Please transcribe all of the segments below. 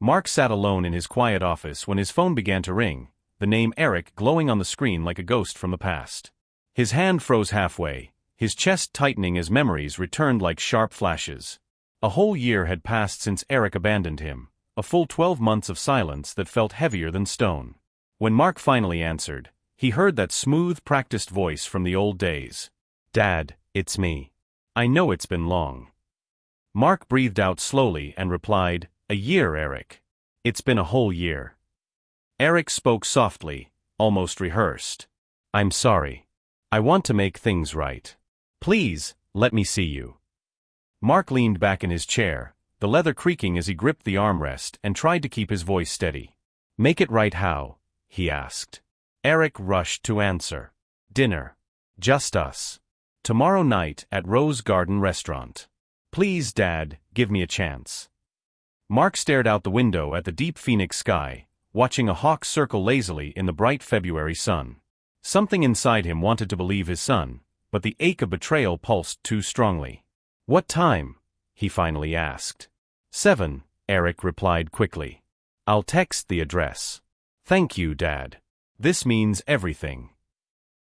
Mark sat alone in his quiet office when his phone began to ring, the name Eric glowing on the screen like a ghost from the past. His hand froze halfway, his chest tightening as memories returned like sharp flashes. A whole year had passed since Eric abandoned him, a full 12 months of silence that felt heavier than stone. When Mark finally answered, he heard that smooth, practiced voice from the old days. "Dad, it's me. I know it's been long." Mark breathed out slowly and replied, "A year, Eric. It's been a whole year." Eric spoke softly, almost rehearsed. "I'm sorry. I want to make things right. Please, let me see you." Mark leaned back in his chair, the leather creaking as he gripped the armrest and tried to keep his voice steady. "Make it right how?" he asked. Eric rushed to answer. "Dinner. Just us. Tomorrow night at Rose Garden Restaurant. Please, Dad, give me a chance." Mark stared out the window at the deep Phoenix sky, watching a hawk circle lazily in the bright February sun. Something inside him wanted to believe his son, but the ache of betrayal pulsed too strongly. "What time?" he finally asked. 7, Eric replied quickly. "I'll text the address." "Thank you, Dad. This means everything."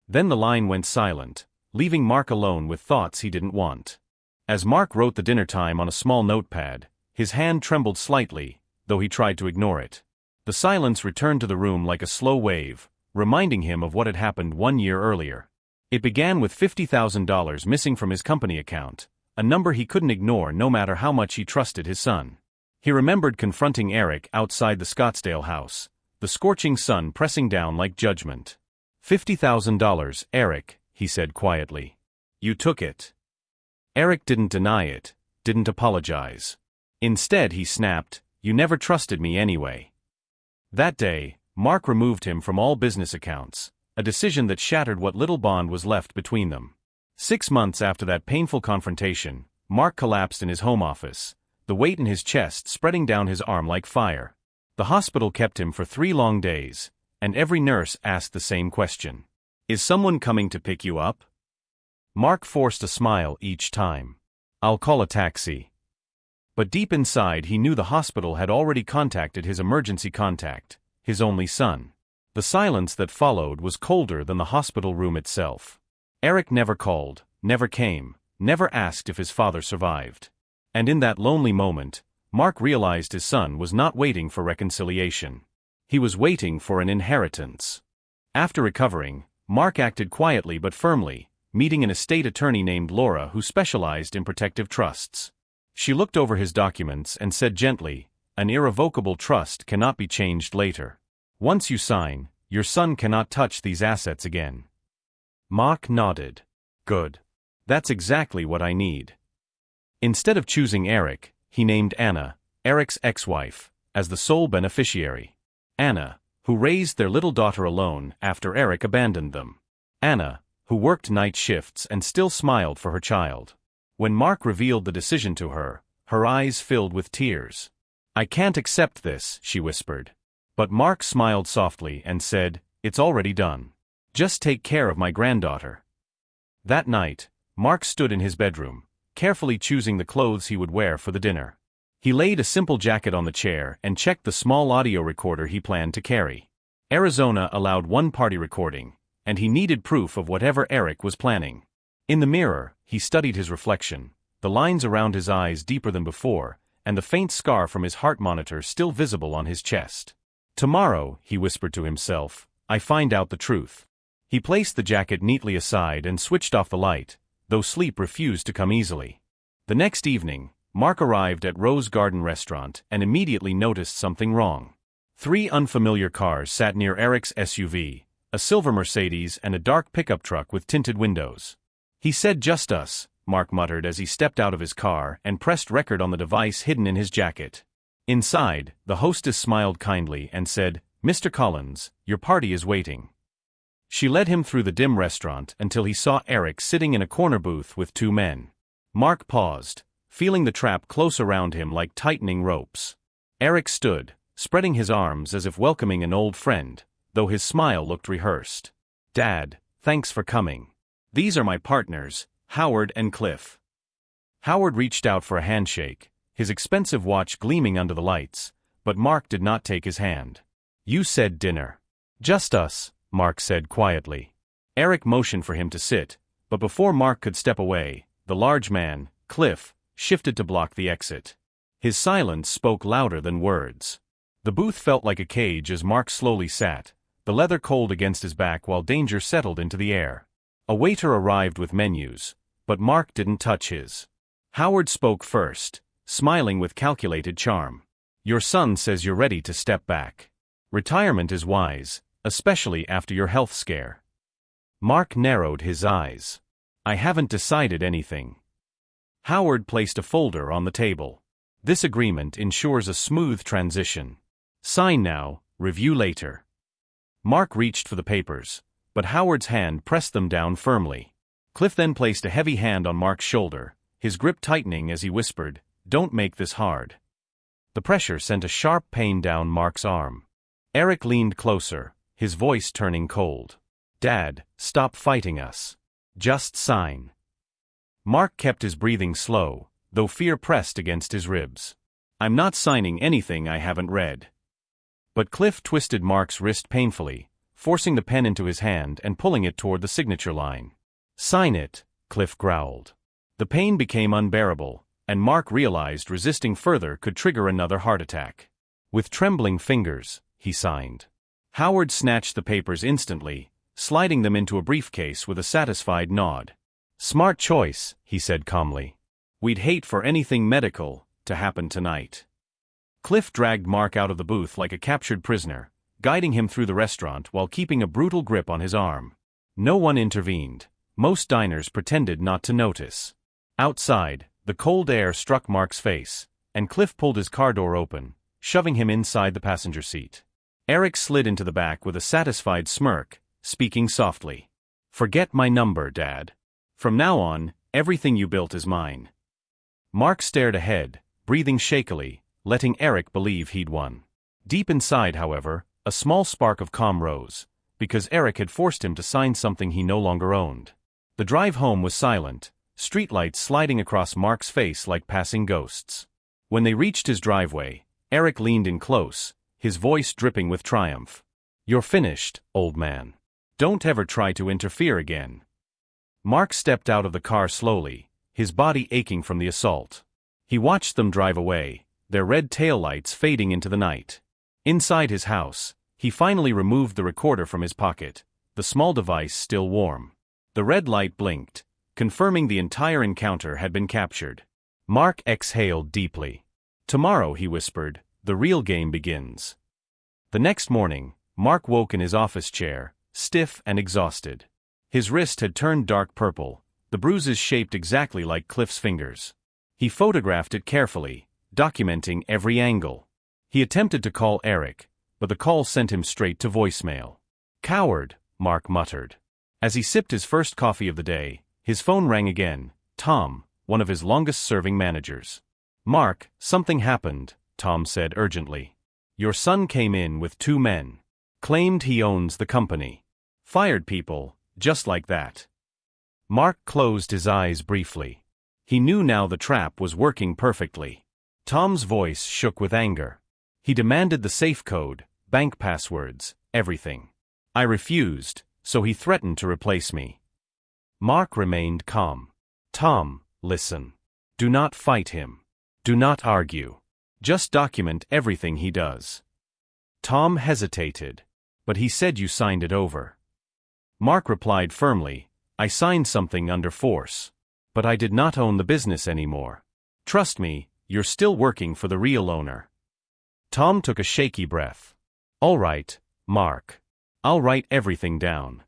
Then the line went silent, leaving Mark alone with thoughts he didn't want. As Mark wrote the dinner time on a small notepad, his hand trembled slightly, though he tried to ignore it. The silence returned to the room like a slow wave, reminding him of what had happened 1 year earlier. It began with $50,000 missing from his company account, a number he couldn't ignore no matter how much he trusted his son. He remembered confronting Eric outside the Scottsdale house, the scorching sun pressing down like judgment. $50,000, Eric, he said quietly. "You took it." Eric didn't deny it, didn't apologize. Instead he snapped, "You never trusted me anyway." That day, Mark removed him from all business accounts, a decision that shattered what little bond was left between them. 6 months after that painful confrontation, Mark collapsed in his home office, the weight in his chest spreading down his arm like fire. The hospital kept him for 3 long days, and every nurse asked the same question. "Is someone coming to pick you up?" Mark forced a smile each time. "I'll call a taxi." But deep inside he knew the hospital had already contacted his emergency contact, his only son. The silence that followed was colder than the hospital room itself. Eric never called, never came, never asked if his father survived. And in that lonely moment, Mark realized his son was not waiting for reconciliation. He was waiting for an inheritance. After recovering, Mark acted quietly but firmly, meeting an estate attorney named Laura who specialized in protective trusts. She looked over his documents and said gently, "An irrevocable trust cannot be changed later. Once you sign, your son cannot touch these assets again." Mark nodded. "Good. That's exactly what I need." Instead of choosing Eric, he named Anna, Eric's ex-wife, as the sole beneficiary. Anna, who raised their little daughter alone after Eric abandoned them. Anna, who worked night shifts and still smiled for her child. When Mark revealed the decision to her, her eyes filled with tears. "I can't accept this," she whispered. But Mark smiled softly and said, "It's already done. Just take care of my granddaughter." That night, Mark stood in his bedroom, carefully choosing the clothes he would wear for the dinner. He laid a simple jacket on the chair and checked the small audio recorder he planned to carry. Arizona allowed one-party recording, and he needed proof of whatever Eric was planning. In the mirror, he studied his reflection, the lines around his eyes deeper than before, and the faint scar from his heart monitor still visible on his chest. "Tomorrow," he whispered to himself, "I find out the truth." He placed the jacket neatly aside and switched off the light, though sleep refused to come easily. The next evening, Mark arrived at Rose Garden Restaurant and immediately noticed something wrong. 3 unfamiliar cars sat near Eric's SUV, a silver Mercedes and a dark pickup truck with tinted windows. He said, "Just us," Mark muttered as he stepped out of his car and pressed record on the device hidden in his jacket. Inside, the hostess smiled kindly and said, "Mr. Collins, your party is waiting." She led him through the dim restaurant until he saw Eric sitting in a corner booth with 2 men. Mark paused, feeling the trap close around him like tightening ropes. Eric stood, spreading his arms as if welcoming an old friend, though his smile looked rehearsed. "Dad, thanks for coming. These are my partners, Howard and Cliff." Howard reached out for a handshake, his expensive watch gleaming under the lights, but Mark did not take his hand. "You said dinner." "Just us," Mark said quietly. Eric motioned for him to sit, but before Mark could step away, the large man, Cliff, shifted to block the exit. His silence spoke louder than words. The booth felt like a cage as Mark slowly sat, the leather cold against his back while danger settled into the air. A waiter arrived with menus, but Mark didn't touch his. Howard spoke first, smiling with calculated charm. "Your son says you're ready to step back. Retirement is wise, especially after your health scare." Mark narrowed his eyes. "I haven't decided anything." Howard placed a folder on the table. "This agreement ensures a smooth transition. Sign now, review later." Mark reached for the papers, but Howard's hand pressed them down firmly. Cliff then placed a heavy hand on Mark's shoulder, his grip tightening as he whispered, "Don't make this hard." The pressure sent a sharp pain down Mark's arm. Eric leaned closer, his voice turning cold. "Dad, stop fighting us. Just sign." Mark kept his breathing slow, though fear pressed against his ribs. "I'm not signing anything I haven't read." But Cliff twisted Mark's wrist painfully, forcing the pen into his hand and pulling it toward the signature line. "Sign it," Cliff growled. The pain became unbearable, and Mark realized resisting further could trigger another heart attack. With trembling fingers, he signed. Howard snatched the papers instantly, sliding them into a briefcase with a satisfied nod. "Smart choice," he said calmly. "We'd hate for anything medical to happen tonight." Cliff dragged Mark out of the booth like a captured prisoner, guiding him through the restaurant while keeping a brutal grip on his arm. No one intervened. Most diners pretended not to notice. Outside, the cold air struck Mark's face, and Cliff pulled his car door open, shoving him inside the passenger seat. Eric slid into the back with a satisfied smirk, speaking softly. "Forget my number, Dad. From now on, everything you built is mine." Mark stared ahead, breathing shakily, letting Eric believe he'd won. Deep inside, however, a small spark of calm rose, because Eric had forced him to sign something he no longer owned. The drive home was silent, streetlights sliding across Mark's face like passing ghosts. When they reached his driveway, Eric leaned in close, his voice dripping with triumph. "You're finished, old man. Don't ever try to interfere again." Mark stepped out of the car slowly, his body aching from the assault. He watched them drive away, their red taillights fading into the night. Inside his house, he finally removed the recorder from his pocket, the small device still warm. The red light blinked, confirming the entire encounter had been captured. Mark exhaled deeply. "Tomorrow," he whispered, "the real game begins." The next morning, Mark woke in his office chair, stiff and exhausted. His wrist had turned dark purple, the bruises shaped exactly like Cliff's fingers. He photographed it carefully, documenting every angle. He attempted to call Eric, but the call sent him straight to voicemail. "Coward," Mark muttered. As he sipped his first coffee of the day, his phone rang again. Tom, one of his longest-serving managers. "Mark, something happened," Tom said urgently. "Your son came in with 2 men. Claimed he owns the company. Fired people, just like that." Mark closed his eyes briefly. He knew now the trap was working perfectly. Tom's voice shook with anger. He demanded the safe code, bank passwords, everything. "I refused, so he threatened to replace me." Mark remained calm. "Tom, listen. Do not fight him. Do not argue. Just document everything he does." Tom hesitated. "But he said you signed it over." Mark replied firmly, "I signed something under force. But I did not own the business anymore. Trust me, you're still working for the real owner." Tom took a shaky breath. "All right, Mark. I'll write everything down."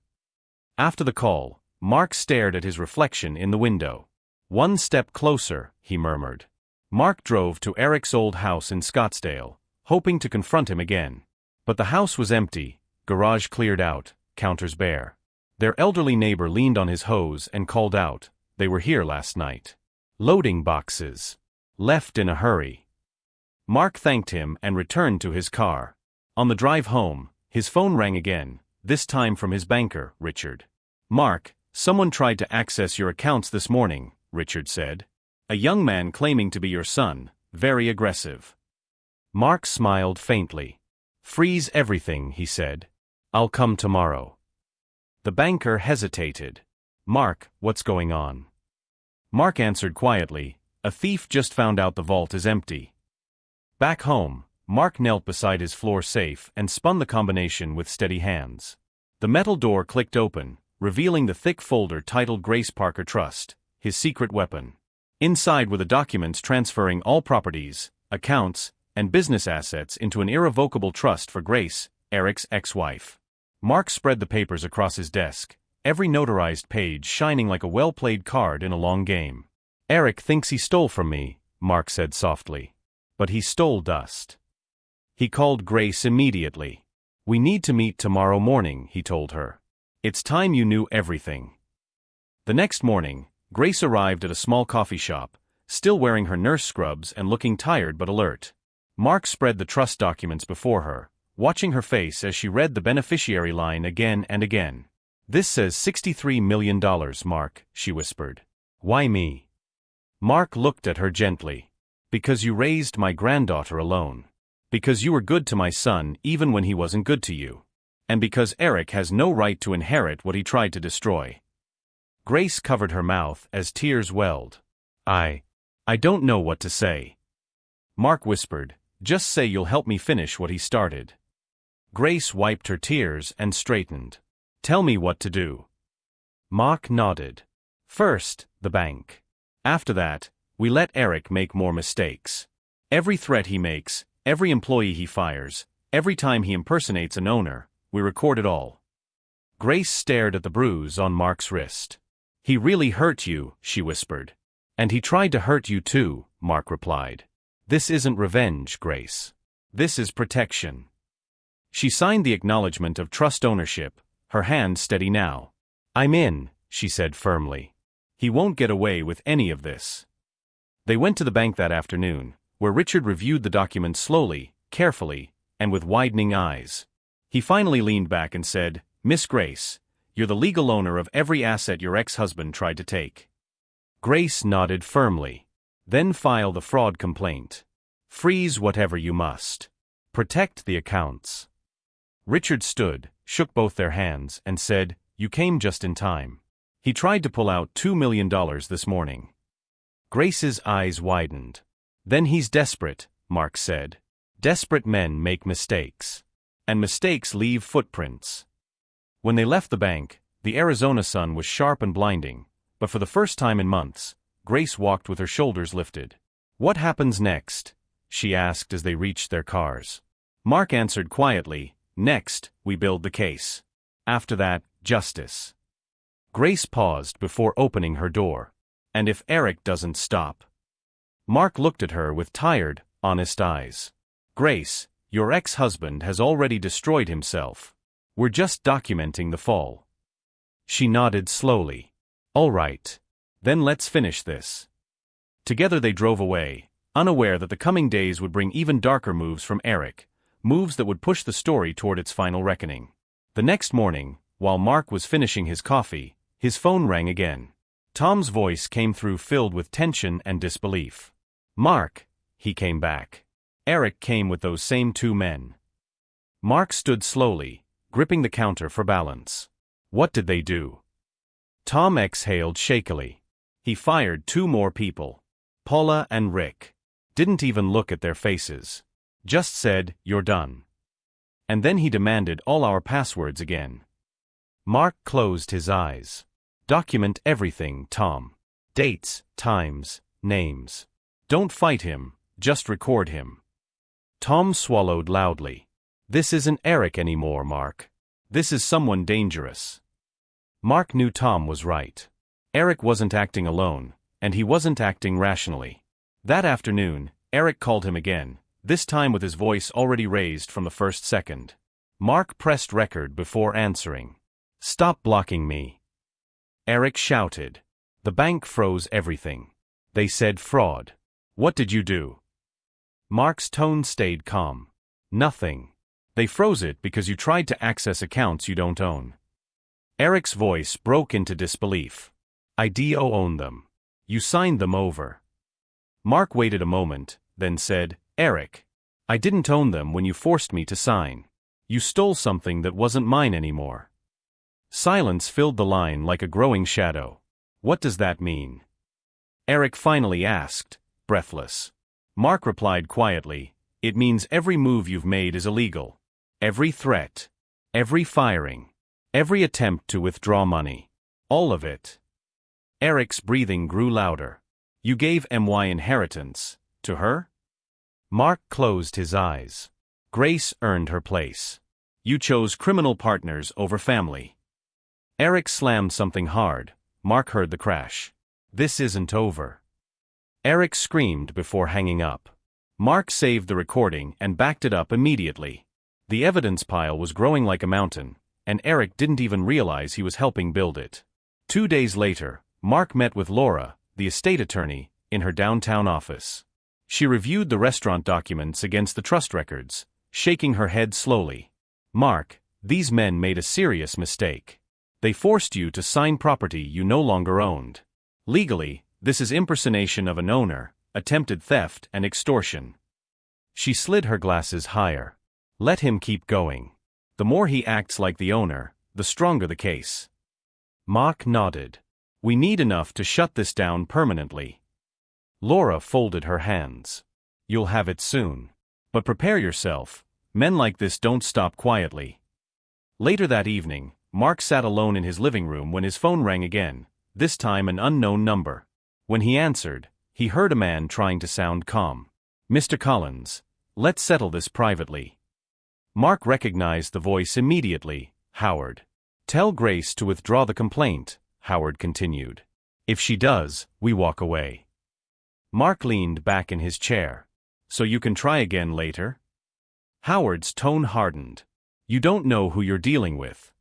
After the call, Mark stared at his reflection in the window. "One step closer," he murmured. Mark drove to Eric's old house in Scottsdale, hoping to confront him again. But the house was empty, garage cleared out, counters bare. Their elderly neighbor leaned on his hose and called out, "They were here last night. Loading boxes. Left in a hurry." Mark thanked him and returned to his car. On the drive home, his phone rang again, this time from his banker, Richard. "Mark, someone tried to access your accounts this morning," Richard said. "A young man claiming to be your son, very aggressive." Mark smiled faintly. "Freeze everything," he said. "I'll come tomorrow." The banker hesitated. "Mark, what's going on?" Mark answered quietly, "A thief just found out the vault is empty." Back home, Mark knelt beside his floor safe and spun the combination with steady hands. The metal door clicked open, revealing the thick folder titled Grace Parker Trust, his secret weapon. Inside were the documents transferring all properties, accounts, and business assets into an irrevocable trust for Grace, Eric's ex-wife. Mark spread the papers across his desk, every notarized page shining like a well-played card in a long game. "Eric thinks he stole from me," Mark said softly. "But he stole dust." He called Grace immediately. "We need to meet tomorrow morning," he told her. "It's time you knew everything." The next morning, Grace arrived at a small coffee shop, still wearing her nurse scrubs and looking tired but alert. Mark spread the trust documents before her, watching her face as she read the beneficiary line again and again. "This says $63 million, Mark," she whispered. "Why me?" Mark looked at her gently. "Because you raised my granddaughter alone. Because you were good to my son even when he wasn't good to you. And because Eric has no right to inherit what he tried to destroy." Grace covered her mouth as tears welled. I don't know what to say." Mark whispered, "Just say you'll help me finish what he started." Grace wiped her tears and straightened. "Tell me what to do." Mark nodded. "First, the bank. After that, we let Eric make more mistakes. Every threat he makes, every employee he fires, every time he impersonates an owner, we record it all." Grace stared at the bruise on Mark's wrist. "He really hurt you," she whispered. "And he tried to hurt you too," Mark replied. "This isn't revenge, Grace. This is protection." She signed the acknowledgement of trust ownership, her hand steady now. "I'm in," she said firmly. "He won't get away with any of this." They went to the bank that afternoon, where Richard reviewed the documents slowly, carefully, and with widening eyes. He finally leaned back and said, "Miss Grace, you're the legal owner of every asset your ex-husband tried to take." Grace nodded firmly. "Then file the fraud complaint. Freeze whatever you must. Protect the accounts." Richard stood, shook both their hands, and said, "You came just in time. He tried to pull out $2 million this morning." Grace's eyes widened. "Then he's desperate," Mark said. "Desperate men make mistakes. And mistakes leave footprints." When they left the bank, the Arizona sun was sharp and blinding, but for the first time in months, Grace walked with her shoulders lifted. "What happens next?" she asked as they reached their cars. Mark answered quietly, "Next, we build the case. After that, justice." Grace paused before opening her door. "And if Eric doesn't stop?" Mark looked at her with tired, honest eyes. "Grace, your ex-husband has already destroyed himself. We're just documenting the fall." She nodded slowly. "All right. Then let's finish this." Together they drove away, unaware that the coming days would bring even darker moves from Eric, moves that would push the story toward its final reckoning. The next morning, while Mark was finishing his coffee, his phone rang again. Tom's voice came through filled with tension and disbelief. "Mark," he came back. "Eric came with those same 2 men." Mark stood slowly, gripping the counter for balance. "What did they do?" Tom exhaled shakily. "He fired 2 more people. Paula and Rick. Didn't even look at their faces. Just said, 'You're done.' And then he demanded all our passwords again." Mark closed his eyes. "Document everything, Tom. Dates, times, names. Don't fight him, just record him." Tom swallowed loudly. "This isn't Eric anymore, Mark. This is someone dangerous." Mark knew Tom was right. Eric wasn't acting alone, and he wasn't acting rationally. That afternoon, Eric called him again, this time with his voice already raised from the first second. Mark pressed record before answering. "Stop blocking me." Eric shouted. The bank froze everything. They said fraud. "What did you do?" Mark's tone stayed calm. "Nothing. They froze it because you tried to access accounts you don't own." Eric's voice broke into disbelief. "I do own them. You signed them over." Mark waited a moment, then said, "Eric, I didn't own them when you forced me to sign. You stole something that wasn't mine anymore. Silence filled the line like a growing shadow. What does that mean? Eric finally asked, breathless. Mark replied quietly, it means every move you've made is illegal. Every threat. Every firing. Every attempt to withdraw money. All of it. Eric's breathing grew louder. You gave my inheritance to her? Mark closed his eyes. Grace earned her place. You chose criminal partners over family. Eric slammed something hard. Mark heard the crash. This isn't over. Eric screamed before hanging up. Mark saved the recording and backed it up immediately. The evidence pile was growing like a mountain, and Eric didn't even realize he was helping build it. 2 days later, Mark met with Laura, the estate attorney, in her downtown office. She reviewed the restaurant documents against the trust records, shaking her head slowly. Mark, these men made a serious mistake. They forced you to sign property you no longer owned. Legally, this is impersonation of an owner, attempted theft and extortion. She slid her glasses higher. Let him keep going. The more he acts like the owner, the stronger the case. Mark nodded. We need enough to shut this down permanently. Laura folded her hands. You'll have it soon. But prepare yourself. Men like this don't stop quietly. Later that evening, Mark sat alone in his living room when his phone rang again, this time an unknown number. When he answered, he heard a man trying to sound calm. Mr. Collins, let's settle this privately. Mark recognized the voice immediately. Howard. Tell Grace to withdraw the complaint, Howard continued. If she does, we walk away. Mark leaned back in his chair. So you can try again later? Howard's tone hardened. You don't know who you're dealing with.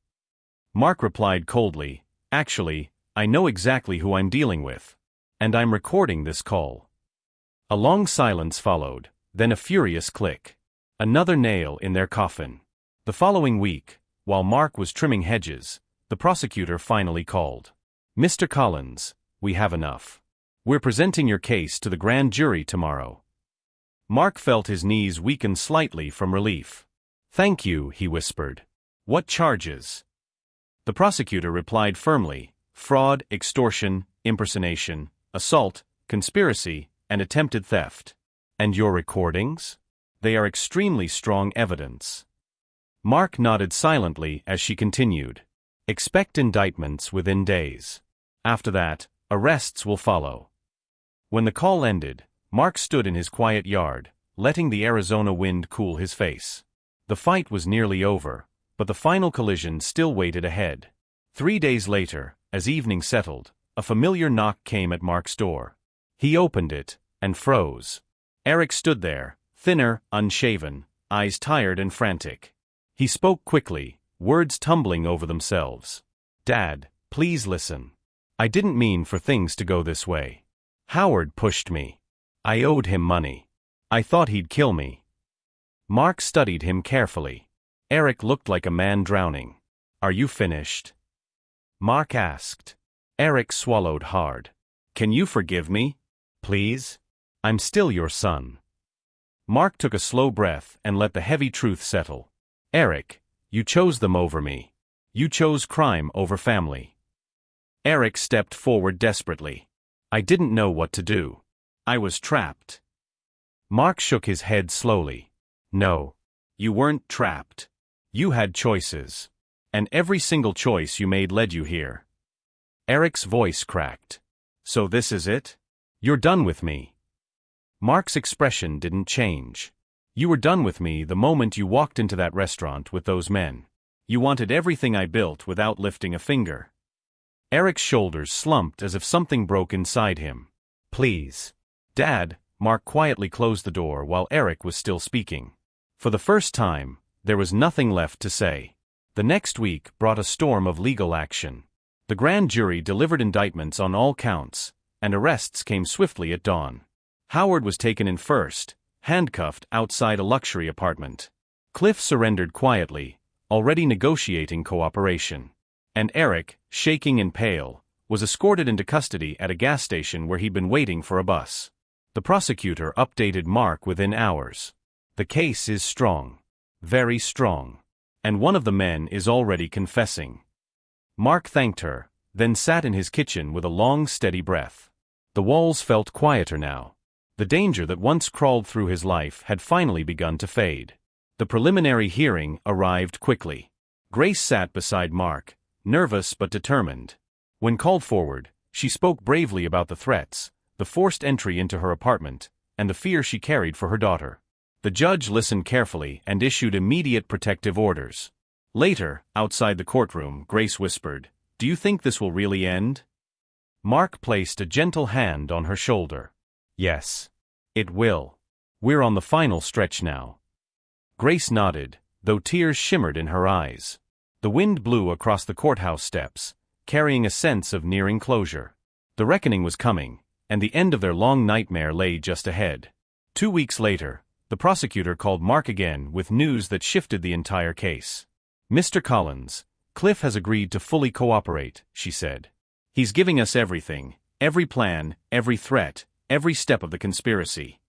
Mark replied coldly, actually, I know exactly who I'm dealing with. And I'm recording this call. A long silence followed, then a furious click. Another nail in their coffin. The following week, while Mark was trimming hedges, the prosecutor finally called. Mr. Collins, we have enough. We're presenting your case to the grand jury tomorrow. Mark felt his knees weaken slightly from relief. Thank you, he whispered. What charges? The prosecutor replied firmly, fraud, extortion, impersonation, assault, conspiracy, and attempted theft. And your recordings? They are extremely strong evidence. Mark nodded silently as she continued. Expect indictments within days. After that, arrests will follow. When the call ended, Mark stood in his quiet yard, letting the Arizona wind cool his face. The fight was nearly over, but the final collision still waited ahead. 3 days later, as evening settled, a familiar knock came at Mark's door. He opened it, and froze. Eric stood there, thinner, unshaven, eyes tired and frantic. He spoke quickly, words tumbling over themselves. Dad, please listen. I didn't mean for things to go this way. Howard pushed me. I owed him money. I thought he'd kill me. Mark studied him carefully. Eric looked like a man drowning. Are you finished? Mark asked. Eric swallowed hard. Can you forgive me? Please? I'm still your son. Mark took a slow breath and let the heavy truth settle. Eric, you chose them over me. You chose crime over family. Eric stepped forward desperately. I didn't know what to do. I was trapped. Mark shook his head slowly. No. You weren't trapped. You had choices. And every single choice you made led you here. Eric's voice cracked. So this is it? You're done with me. Mark's expression didn't change. You were done with me the moment you walked into that restaurant with those men. You wanted everything I built without lifting a finger. Eric's shoulders slumped as if something broke inside him. Please. Dad, Mark quietly closed the door while Eric was still speaking. For the first time, there was nothing left to say. The next week brought a storm of legal action. The grand jury delivered indictments on all counts, and arrests came swiftly at dawn. Howard was taken in first, handcuffed outside a luxury apartment. Cliff surrendered quietly, already negotiating cooperation. And Eric, shaking and pale, was escorted into custody at a gas station where he'd been waiting for a bus. The prosecutor updated Mark within hours. The case is strong. Very strong. And one of the men is already confessing. Mark thanked her, then sat in his kitchen with a long, steady breath. The walls felt quieter now. The danger that once crawled through his life had finally begun to fade. The preliminary hearing arrived quickly. Grace sat beside Mark, nervous but determined. When called forward, she spoke bravely about the threats, the forced entry into her apartment, and the fear she carried for her daughter. The judge listened carefully and issued immediate protective orders. Later, outside the courtroom, Grace whispered, "Do you think this will really end?" Mark placed a gentle hand on her shoulder. "Yes. It will. We're on the final stretch now." Grace nodded, though tears shimmered in her eyes. The wind blew across the courthouse steps, carrying a sense of nearing closure. The reckoning was coming, and the end of their long nightmare lay just ahead. 2 weeks later, the prosecutor called Mark again with news that shifted the entire case. "Mr. Collins, Cliff has agreed to fully cooperate," she said. "He's giving us everything, every plan, every threat, every step of the conspiracy."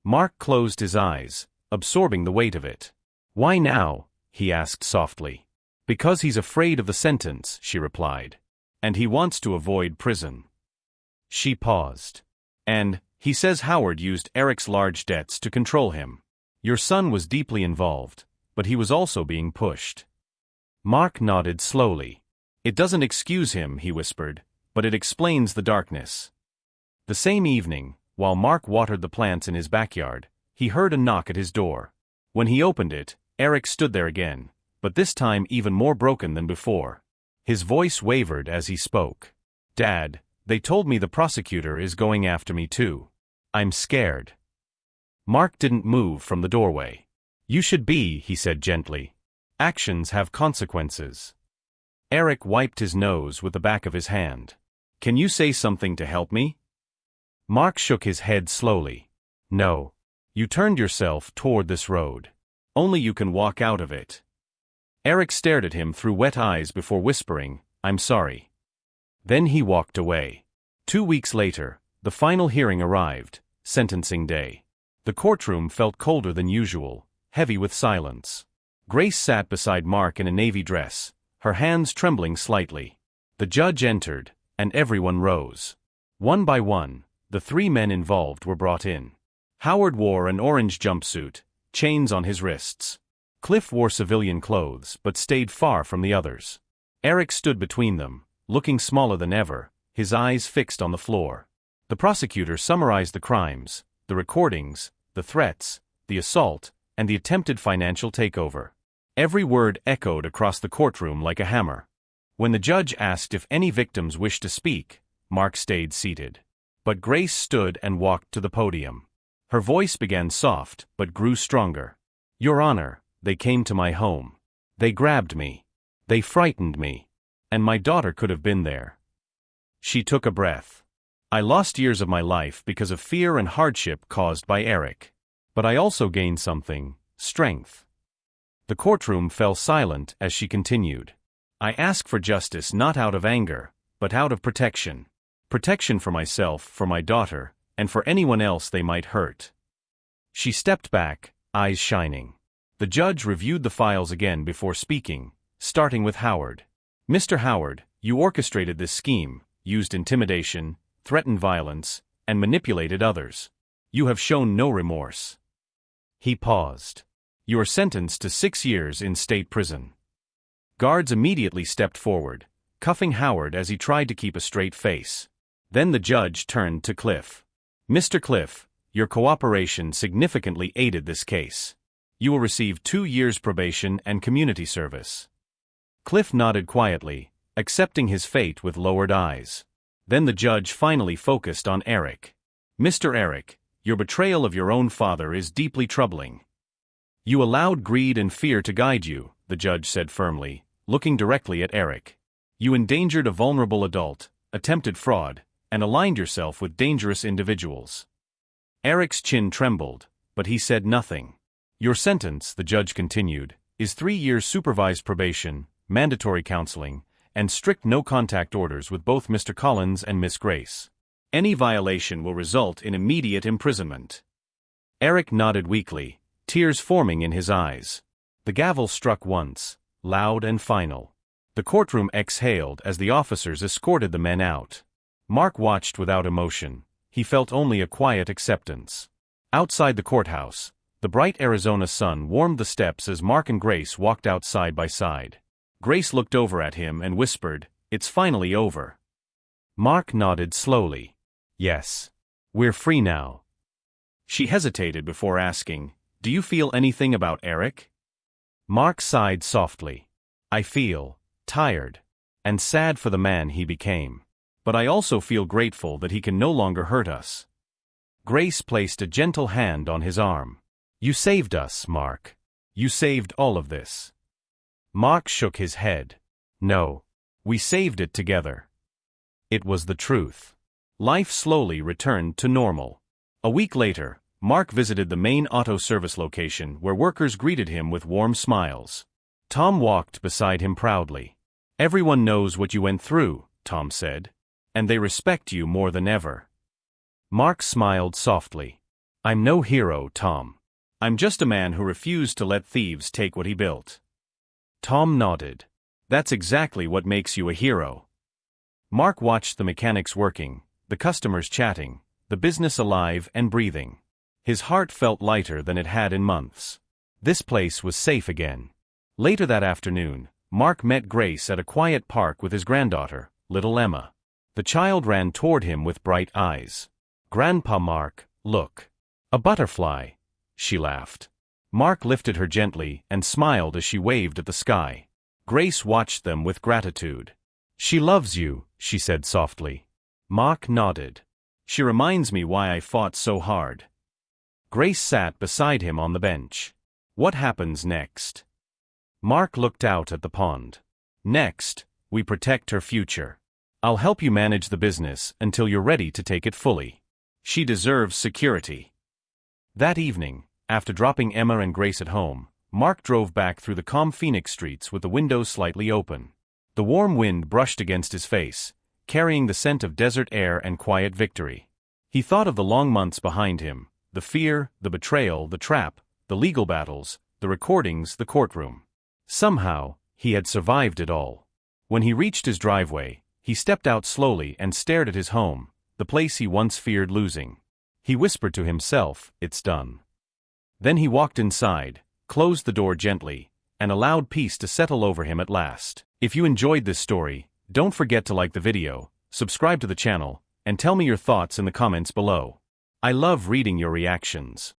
Mark closed his eyes, absorbing the weight of it. "Why now?" he asked softly. "Because he's afraid of the sentence," she replied. "And he wants to avoid prison." She paused. "And he says Howard used Eric's large debts to control him. Your son was deeply involved, but he was also being pushed." Mark nodded slowly. "It doesn't excuse him," he whispered, "but it explains the darkness." The same evening, while Mark watered the plants in his backyard, he heard a knock at his door. When he opened it, Eric stood there again, but this time even more broken than before. His voice wavered as he spoke. "Dad, they told me the prosecutor is going after me too. I'm scared." Mark didn't move from the doorway. "You should be," he said gently. "Actions have consequences." Eric wiped his nose with the back of his hand. "Can you say something to help me?" Mark shook his head slowly. "No. You turned yourself toward this road. Only you can walk out of it." Eric stared at him through wet eyes before whispering, "I'm sorry." Then he walked away. 2 weeks later, the final hearing arrived, sentencing day. The courtroom felt colder than usual, heavy with silence. Grace sat beside Mark in a navy dress, her hands trembling slightly. The judge entered, and everyone rose. One by one, the 3 men involved were brought in. Howard wore an orange jumpsuit, chains on his wrists. Cliff wore civilian clothes but stayed far from the others. Eric stood between them, looking smaller than ever, his eyes fixed on the floor. The prosecutor summarized the crimes, the recordings, the threats, the assault, and the attempted financial takeover. Every word echoed across the courtroom like a hammer. When the judge asked if any victims wished to speak, Mark stayed seated. But Grace stood and walked to the podium. Her voice began soft but grew stronger. "Your Honor, they came to my home. They grabbed me. They frightened me. And my daughter could have been there." She took a breath. "I lost years of my life because of fear and hardship caused by Eric. But I also gained something, strength." The courtroom fell silent as she continued. "I ask for justice not out of anger, but out of protection. Protection for myself, for my daughter, and for anyone else they might hurt." She stepped back, eyes shining. The judge reviewed the files again before speaking, starting with Howard. "Mr. Howard, you orchestrated this scheme, used intimidation, threatened violence, and manipulated others. You have shown no remorse." He paused. "You are sentenced to 6 years in state prison." Guards immediately stepped forward, cuffing Howard as he tried to keep a straight face. Then the judge turned to Cliff. "Mr. Cliff, your cooperation significantly aided this case. You will receive 2 years probation and community service." Cliff nodded quietly, accepting his fate with lowered eyes. Then the judge finally focused on Eric. "Mr. Eric, your betrayal of your own father is deeply troubling. You allowed greed and fear to guide you," the judge said firmly, looking directly at Eric. "You endangered a vulnerable adult, attempted fraud, and aligned yourself with dangerous individuals." Eric's chin trembled, but he said nothing. "Your sentence," the judge continued, "is 3 years supervised probation, mandatory counseling, and strict no-contact orders with both Mr. Collins and Miss Grace. Any violation will result in immediate imprisonment." Eric nodded weakly, tears forming in his eyes. The gavel struck once, loud and final. The courtroom exhaled as the officers escorted the men out. Mark watched without emotion. He felt only a quiet acceptance. Outside the courthouse, the bright Arizona sun warmed the steps as Mark and Grace walked out side by side. Grace looked over at him and whispered, "It's finally over." Mark nodded slowly. "Yes. We're free now." She hesitated before asking, "Do you feel anything about Eric?" Mark sighed softly. "I feel tired and sad for the man he became. But I also feel grateful that he can no longer hurt us." Grace placed a gentle hand on his arm. "You saved us, Mark. You saved all of this." Mark shook his head. "No. We saved it together." It was the truth. Life slowly returned to normal. A week later, Mark visited the main auto service location where workers greeted him with warm smiles. Tom walked beside him proudly. "Everyone knows what you went through," Tom said. "And they respect you more than ever." Mark smiled softly. "I'm no hero, Tom. I'm just a man who refused to let thieves take what he built." Tom nodded. "That's exactly what makes you a hero." Mark watched the mechanics working, the customers chatting, the business alive and breathing. His heart felt lighter than it had in months. This place was safe again. Later that afternoon, Mark met Grace at a quiet park with his granddaughter, little Emma. The child ran toward him with bright eyes. "Grandpa Mark, look. A butterfly," she laughed. Mark lifted her gently and smiled as she waved at the sky. Grace watched them with gratitude. "She loves you," she said softly. Mark nodded. "She reminds me why I fought so hard." Grace sat beside him on the bench. "What happens next?" Mark looked out at the pond. "Next, we protect her future. I'll help you manage the business until you're ready to take it fully. She deserves security." That evening, after dropping Emma and Grace at home, Mark drove back through the calm Phoenix streets with the windows slightly open. The warm wind brushed against his face, carrying the scent of desert air and quiet victory. He thought of the long months behind him, the fear, the betrayal, the trap, the legal battles, the recordings, the courtroom. Somehow, he had survived it all. When he reached his driveway, he stepped out slowly and stared at his home, the place he once feared losing. He whispered to himself, "It's done." Then he walked inside, closed the door gently, and allowed peace to settle over him at last. If you enjoyed this story, don't forget to like the video, subscribe to the channel, and tell me your thoughts in the comments below. I love reading your reactions.